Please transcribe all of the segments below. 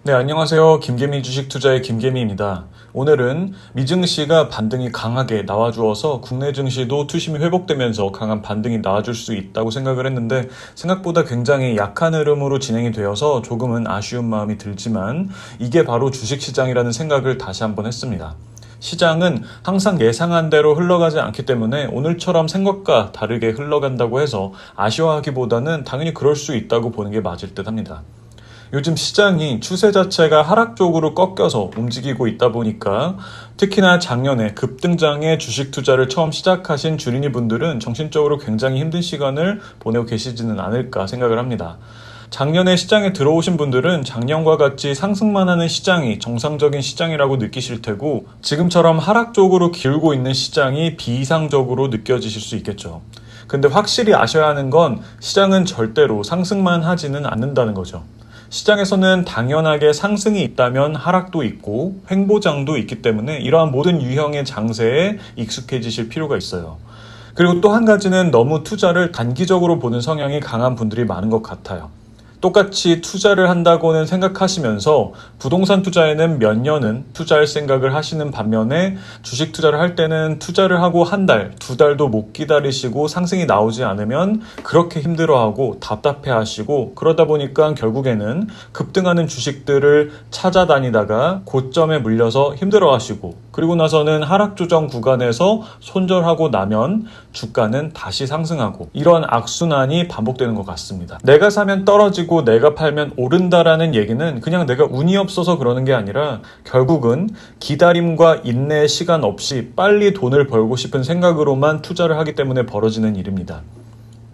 네, 안녕하세요. 김개미 주식투자의 김개미입니다. 오늘은 미증시가 반등이 강하게 나와주어서 국내 증시도 투심이 회복되면서 강한 반등이 나와줄 수 있다고 생각을 했는데 생각보다 굉장히 약한 흐름으로 진행이 되어서 조금은 아쉬운 마음이 들지만 이게 바로 주식시장이라는 생각을 다시 한번 했습니다. 시장은 항상 예상한 대로 흘러가지 않기 때문에 오늘처럼 생각과 다르게 흘러간다고 해서 아쉬워하기보다는 당연히 그럴 수 있다고 보는 게 맞을 듯 합니다. 요즘 시장이 추세 자체가 하락 쪽으로 꺾여서 움직이고 있다 보니까 특히나 작년에 급등장에 주식 투자를 처음 시작하신 주린이 분들은 정신적으로 굉장히 힘든 시간을 보내고 계시지는 않을까 생각을 합니다. 작년에 시장에 들어오신 분들은 작년과 같이 상승만 하는 시장이 정상적인 시장이라고 느끼실 테고 지금처럼 하락 쪽으로 기울고 있는 시장이 비이상적으로 느껴지실 수 있겠죠. 근데 확실히 아셔야 하는 건 시장은 절대로 상승만 하지는 않는다는 거죠. 시장에서는 당연하게 상승이 있다면 하락도 있고 횡보장도 있기 때문에 이러한 모든 유형의 장세에 익숙해지실 필요가 있어요. 그리고 또 한 가지는 너무 투자를 단기적으로 보는 성향이 강한 분들이 많은 것 같아요. 똑같이 투자를 한다고는 생각하시면서 부동산 투자에는 몇 년은 투자할 생각을 하시는 반면에 주식 투자를 할 때는 투자를 하고 한 달, 두 달도 못 기다리시고 상승이 나오지 않으면 그렇게 힘들어하고 답답해하시고 그러다 보니까 결국에는 급등하는 주식들을 찾아다니다가 고점에 물려서 힘들어하시고 그리고 나서는 하락 조정 구간에서 손절하고 나면 주가는 다시 상승하고 이런 악순환이 반복되는 것 같습니다. 내가 사면 떨어지고 내가 팔면 오른다라는 얘기는 그냥 내가 운이 없어서 그러는 게 아니라 결국은 기다림과 인내의 시간 없이 빨리 돈을 벌고 싶은 생각으로만 투자를 하기 때문에 벌어지는 일입니다.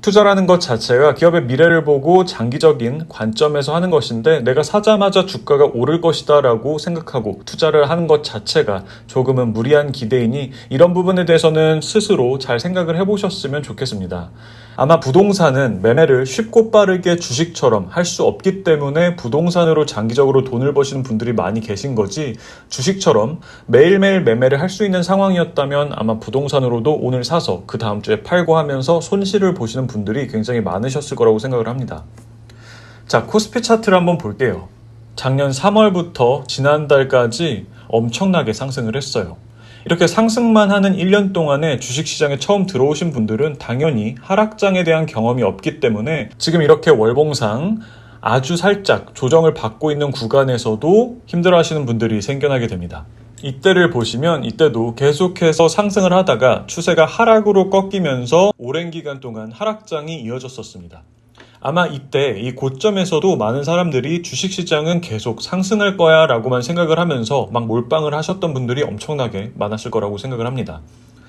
투자라는 것 자체가 기업의 미래를 보고 장기적인 관점에서 하는 것인데 내가 사자마자 주가가 오를 것이다 라고 생각하고 투자를 하는 것 자체가 조금은 무리한 기대이니 이런 부분에 대해서는 스스로 잘 생각을 해보셨으면 좋겠습니다. 아마 부동산은 매매를 쉽고 빠르게 주식처럼 할 수 없기 때문에 부동산으로 장기적으로 돈을 버시는 분들이 많이 계신 거지 주식처럼 매일매일 매매를 할 수 있는 상황이었다면 아마 부동산으로도 오늘 사서 그 다음 주에 팔고 하면서 손실을 보시는 분들이 굉장히 많으셨을 거라고 생각을 합니다. 자, 코스피 차트를 한번 볼게요. 작년 3월부터 지난달까지 엄청나게 상승을 했어요. 이렇게 상승만 하는 1년 동안에 주식시장에 처음 들어오신 분들은 당연히 하락장에 대한 경험이 없기 때문에 지금 이렇게 월봉상 아주 살짝 조정을 받고 있는 구간에서도 힘들어하시는 분들이 생겨나게 됩니다. 이때를 보시면 이때도 계속해서 상승을 하다가 추세가 하락으로 꺾이면서 오랜 기간 동안 하락장이 이어졌었습니다. 아마 이때 이 고점에서도 많은 사람들이 주식시장은 계속 상승할 거야 라고만 생각을 하면서 막 몰빵을 하셨던 분들이 엄청나게 많았을 거라고 생각을 합니다.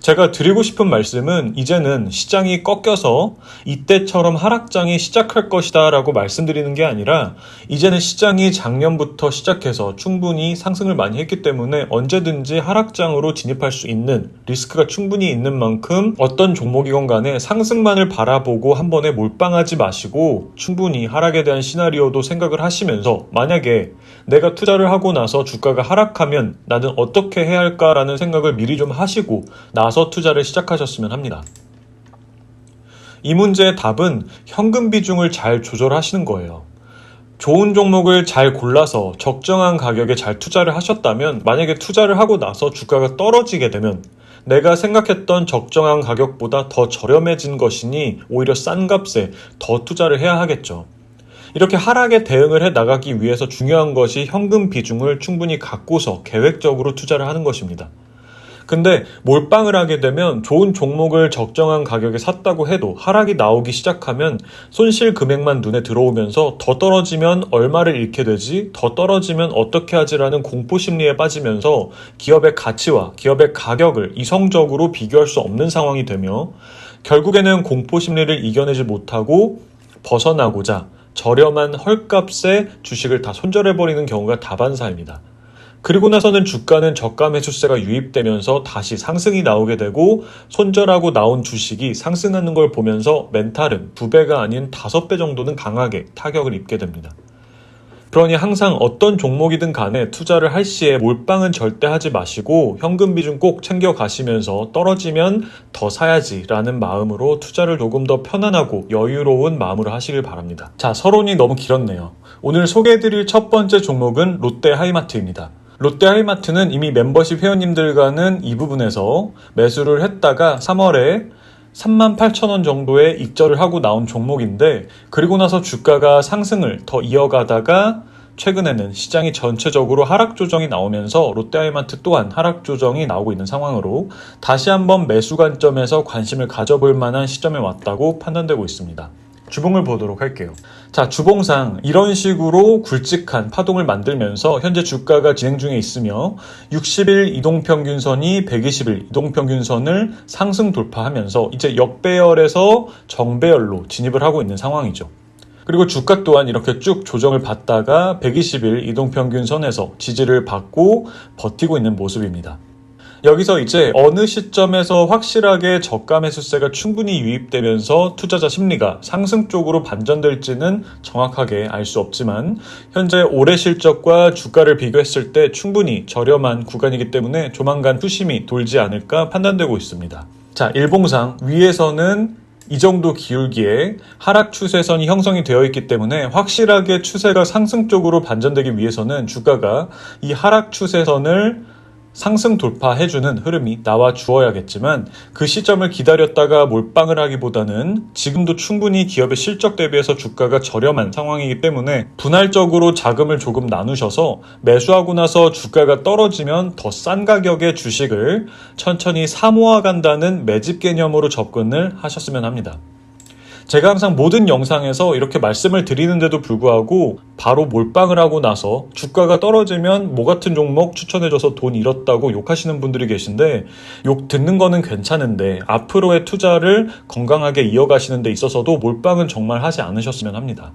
제가 드리고 싶은 말씀은 이제는 시장이 꺾여서 이때처럼 하락장이 시작할 것이다 라고 말씀드리는 게 아니라 이제는 시장이 작년부터 시작해서 충분히 상승을 많이 했기 때문에 언제든지 하락장으로 진입할 수 있는 리스크가 충분히 있는 만큼 어떤 종목이건 간에 상승만을 바라보고 한 번에 몰빵하지 마시고 충분히 하락에 대한 시나리오도 생각을 하시면서 만약에 내가 투자를 하고 나서 주가가 하락하면 나는 어떻게 해야 할까라는 생각을 미리 좀 하시고 나서 투자를 시작하셨으면 합니다. 이 문제의 답은 현금 비중을 잘 조절하시는 거예요. 좋은 종목을 잘 골라서 적정한 가격에 잘 투자를 하셨다면 만약에 투자를 하고 나서 주가가 떨어지게 되면 내가 생각했던 적정한 가격보다 더 저렴해진 것이니 오히려 싼 값에 더 투자를 해야 하겠죠. 이렇게 하락에 대응을 해 나가기 위해서 중요한 것이 현금 비중을 충분히 갖고서 계획적으로 투자를 하는 것입니다. 근데 몰빵을 하게 되면 좋은 종목을 적정한 가격에 샀다고 해도 하락이 나오기 시작하면 손실 금액만 눈에 들어오면서 더 떨어지면 얼마를 잃게 되지? 더 떨어지면 어떻게 하지라는 공포 심리에 빠지면서 기업의 가치와 기업의 가격을 이성적으로 비교할 수 없는 상황이 되며 결국에는 공포 심리를 이겨내지 못하고 벗어나고자 저렴한 헐값에 주식을 다 손절해버리는 경우가 다반사입니다. 그리고 나서는 주가는 저가 매수세가 유입되면서 다시 상승이 나오게 되고 손절하고 나온 주식이 상승하는 걸 보면서 멘탈은 2배가 아닌 5배 정도는 강하게 타격을 입게 됩니다. 그러니 항상 어떤 종목이든 간에 투자를 할 시에 몰빵은 절대 하지 마시고 현금 비중 꼭 챙겨 가시면서 떨어지면 더 사야지 라는 마음으로 투자를 조금 더 편안하고 여유로운 마음으로 하시길 바랍니다. 자, 서론이 너무 길었네요. 오늘 소개해드릴 첫 번째 종목은 롯데하이마트입니다. 롯데하이마트는 이미 멤버십 회원님들과는 이 부분에서 매수를 했다가 3월에 38,000원 정도의 익절을 하고 나온 종목인데, 그리고 나서 주가가 상승을 더 이어가다가 최근에는 시장이 전체적으로 하락 조정이 나오면서 롯데하이마트 또한 하락 조정이 나오고 있는 상황으로 다시 한번 매수 관점에서 관심을 가져볼 만한 시점에 왔다고 판단되고 있습니다. 주봉을 보도록 할게요. 자, 주봉상 이런 식으로 굵직한 파동을 만들면서 현재 주가가 진행 중에 있으며 60일 이동평균선이 120일 이동평균선을 상승 돌파하면서 이제 역배열에서 정배열로 진입을 하고 있는 상황이죠. 그리고 주가 또한 이렇게 쭉 조정을 받다가 120일 이동평균선에서 지지를 받고 버티고 있는 모습입니다. 여기서 이제 어느 시점에서 확실하게 저가 매수세가 충분히 유입되면서 투자자 심리가 상승 쪽으로 반전될지는 정확하게 알 수 없지만 현재 올해 실적과 주가를 비교했을 때 충분히 저렴한 구간이기 때문에 조만간 투심이 돌지 않을까 판단되고 있습니다. 자, 일봉상 위에서는 이 정도 기울기에 하락 추세선이 형성이 되어 있기 때문에 확실하게 추세가 상승 쪽으로 반전되기 위해서는 주가가 이 하락 추세선을 상승 돌파해주는 흐름이 나와 주어야겠지만 그 시점을 기다렸다가 몰빵을 하기보다는 지금도 충분히 기업의 실적 대비해서 주가가 저렴한 상황이기 때문에 분할적으로 자금을 조금 나누셔서 매수하고 나서 주가가 떨어지면 더 싼 가격의 주식을 천천히 사모아간다는 매집 개념으로 접근을 하셨으면 합니다. 제가 항상 모든 영상에서 이렇게 말씀을 드리는데도 불구하고 바로 몰빵을 하고 나서 주가가 떨어지면 뭐 같은 종목 추천해줘서 돈 잃었다고 욕하시는 분들이 계신데, 욕 듣는 거는 괜찮은데 앞으로의 투자를 건강하게 이어가시는 데 있어서도 몰빵은 정말 하지 않으셨으면 합니다.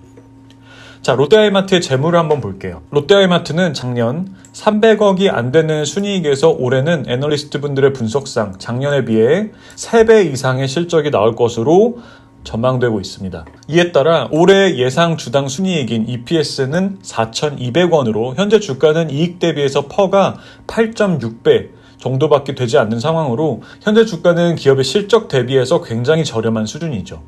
자, 롯데하이마트의 재물을 한번 볼게요. 롯데하이마트는 작년 300억이 안 되는 순이익에서 올해는 애널리스트 분들의 분석상 작년에 비해 3배 이상의 실적이 나올 것으로 전망되고 있습니다. 이에 따라 올해 예상 주당 순이익인 EPS는 4,200원으로 현재 주가는 이익 대비해서 퍼가 8.6배 정도밖에 되지 않는 상황으로 현재 주가는 기업의 실적 대비해서 굉장히 저렴한 수준이죠.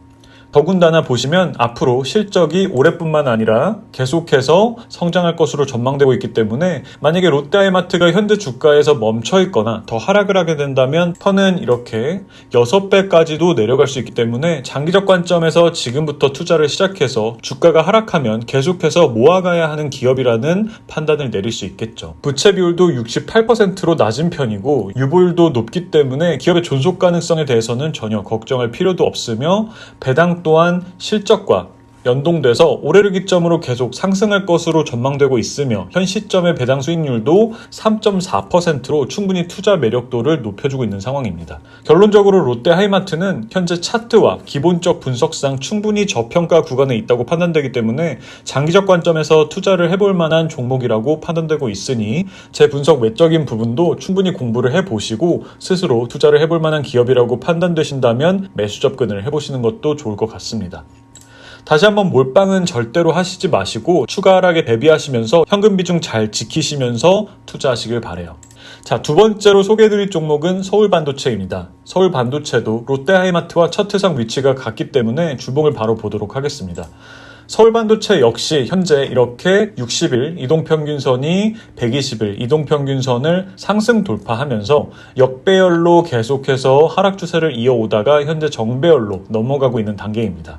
더군다나 보시면 앞으로 실적이 올해뿐만 아니라 계속해서 성장할 것으로 전망되고 있기 때문에 만약에 롯데하이마트가 현재 주가에서 멈춰 있거나 더 하락을 하게 된다면 퍼는 이렇게 6배까지도 내려갈 수 있기 때문에 장기적 관점에서 지금부터 투자를 시작해서 주가가 하락하면 계속해서 모아가야 하는 기업이라는 판단을 내릴 수 있겠죠. 부채 비율도 68%로 낮은 편이고 유보율도 높기 때문에 기업의 존속 가능성에 대해서는 전혀 걱정할 필요도 없으며 배당 또한 실적과 연동돼서 올해를 기점으로 계속 상승할 것으로 전망되고 있으며 현 시점의 배당 수익률도 3.4%로 충분히 투자 매력도를 높여주고 있는 상황입니다. 결론적으로 롯데하이마트는 현재 차트와 기본적 분석상 충분히 저평가 구간에 있다고 판단되기 때문에 장기적 관점에서 투자를 해볼 만한 종목이라고 판단되고 있으니 제 분석 외적인 부분도 충분히 공부를 해보시고 스스로 투자를 해볼 만한 기업이라고 판단되신다면 매수 접근을 해보시는 것도 좋을 것 같습니다. 다시 한번 몰빵은 절대로 하시지 마시고 추가 하락에 대비하시면서 현금 비중 잘 지키시면서 투자하시길 바라요. 자, 두 번째로 소개해드릴 종목은 서울반도체입니다. 서울반도체도 롯데하이마트와 차트상 위치가 같기 때문에 주봉을 바로 보도록 하겠습니다. 서울반도체 역시 현재 이렇게 60일 이동평균선이 120일 이동평균선을 상승 돌파하면서 역배열로 계속해서 하락 추세를 이어오다가 현재 정배열로 넘어가고 있는 단계입니다.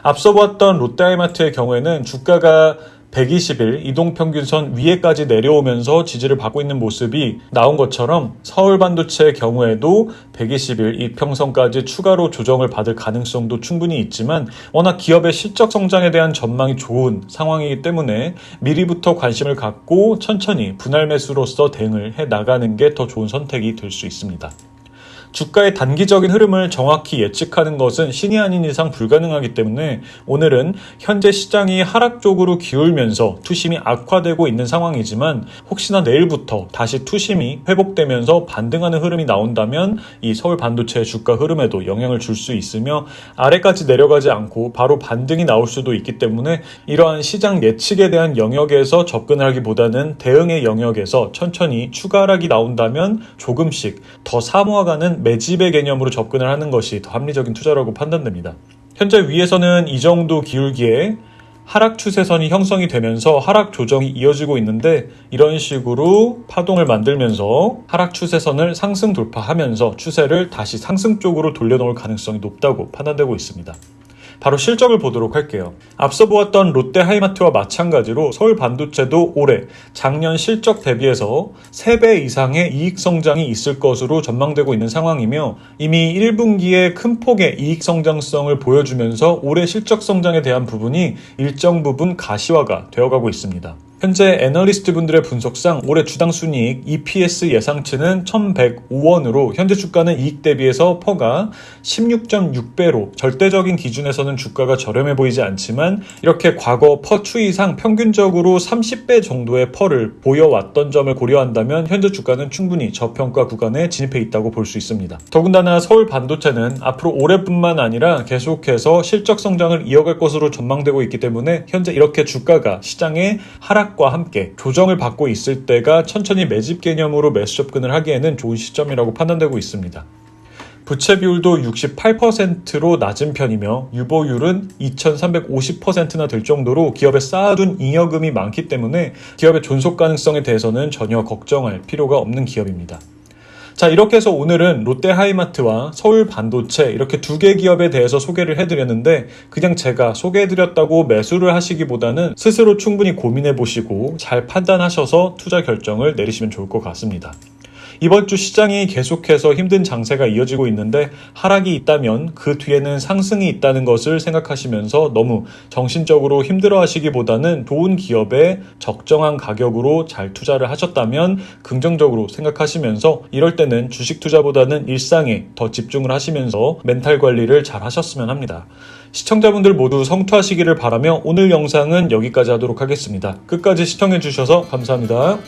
앞서 보았던 롯데하이마트의 경우에는 주가가 120일 이동평균선 위에까지 내려오면서 지지를 받고 있는 모습이 나온 것처럼 서울반도체의 경우에도 120일 이평선까지 추가로 조정을 받을 가능성도 충분히 있지만 워낙 기업의 실적 성장에 대한 전망이 좋은 상황이기 때문에 미리부터 관심을 갖고 천천히 분할 매수로서 대응을 해 나가는 게 더 좋은 선택이 될 수 있습니다. 주가의 단기적인 흐름을 정확히 예측하는 것은 신이 아닌 이상 불가능하기 때문에 오늘은 현재 시장이 하락 쪽으로 기울면서 투심이 악화되고 있는 상황이지만 혹시나 내일부터 다시 투심이 회복되면서 반등하는 흐름이 나온다면 이 서울 반도체 주가 흐름에도 영향을 줄 수 있으며 아래까지 내려가지 않고 바로 반등이 나올 수도 있기 때문에 이러한 시장 예측에 대한 영역에서 접근을 하기보다는 대응의 영역에서 천천히 추가 하락이 나온다면 조금씩 더 사모아가는 매집의 개념으로 접근을 하는 것이 더 합리적인 투자라고 판단됩니다. 현재 위에서는 이 정도 기울기에 하락 추세선이 형성이 되면서 하락 조정이 이어지고 있는데 이런 식으로 파동을 만들면서 하락 추세선을 상승 돌파하면서 추세를 다시 상승 쪽으로 돌려놓을 가능성이 높다고 판단되고 있습니다. 바로 실적을 보도록 할게요. 앞서 보았던 롯데하이마트와 마찬가지로 서울 반도체도 올해 작년 실적 대비해서 3배 이상의 이익 성장이 있을 것으로 전망되고 있는 상황이며 이미 1분기에 큰 폭의 이익 성장성을 보여주면서 올해 실적 성장에 대한 부분이 일정 부분 가시화가 되어가고 있습니다. 현재 애널리스트 분들의 분석상 올해 주당 순이익 EPS 예상치는 1,105원으로 현재 주가는 이익 대비해서 퍼가 16.6배로 절대적인 기준에서는 주가가 저렴해 보이지 않지만 이렇게 과거 퍼 추이상 평균적으로 30배 정도의 퍼를 보여왔던 점을 고려한다면 현재 주가는 충분히 저평가 구간에 진입해 있다고 볼 수 있습니다. 더군다나 서울 반도체는 앞으로 올해뿐만 아니라 계속해서 실적 성장을 이어갈 것으로 전망되고 있기 때문에 현재 이렇게 주가가 시장의 하락 과 함께 조정을 받고 있을 때가 천천히 매집 개념으로 매수 접근을 하기에는 좋은 시점이라고 판단되고 있습니다. 부채 비율도 68%로 낮은 편이며 유보율은 2350%나 될 정도로 기업에 쌓아둔 잉여금이 많기 때문에 기업의 존속 가능성에 대해서는 전혀 걱정할 필요가 없는 기업입니다. 자, 이렇게 해서 오늘은 롯데하이마트와 서울 반도체 이렇게 두 개 기업에 대해서 소개를 해드렸는데 그냥 제가 소개해드렸다고 매수를 하시기보다는 스스로 충분히 고민해보시고 잘 판단하셔서 투자 결정을 내리시면 좋을 것 같습니다. 이번 주 시장이 계속해서 힘든 장세가 이어지고 있는데 하락이 있다면 그 뒤에는 상승이 있다는 것을 생각하시면서 너무 정신적으로 힘들어 하시기보다는 좋은 기업에 적정한 가격으로 잘 투자를 하셨다면 긍정적으로 생각하시면서 이럴 때는 주식 투자보다는 일상에 더 집중을 하시면서 멘탈 관리를 잘 하셨으면 합니다. 시청자분들 모두 성투하시기를 바라며 오늘 영상은 여기까지 하도록 하겠습니다. 끝까지 시청해주셔서 감사합니다.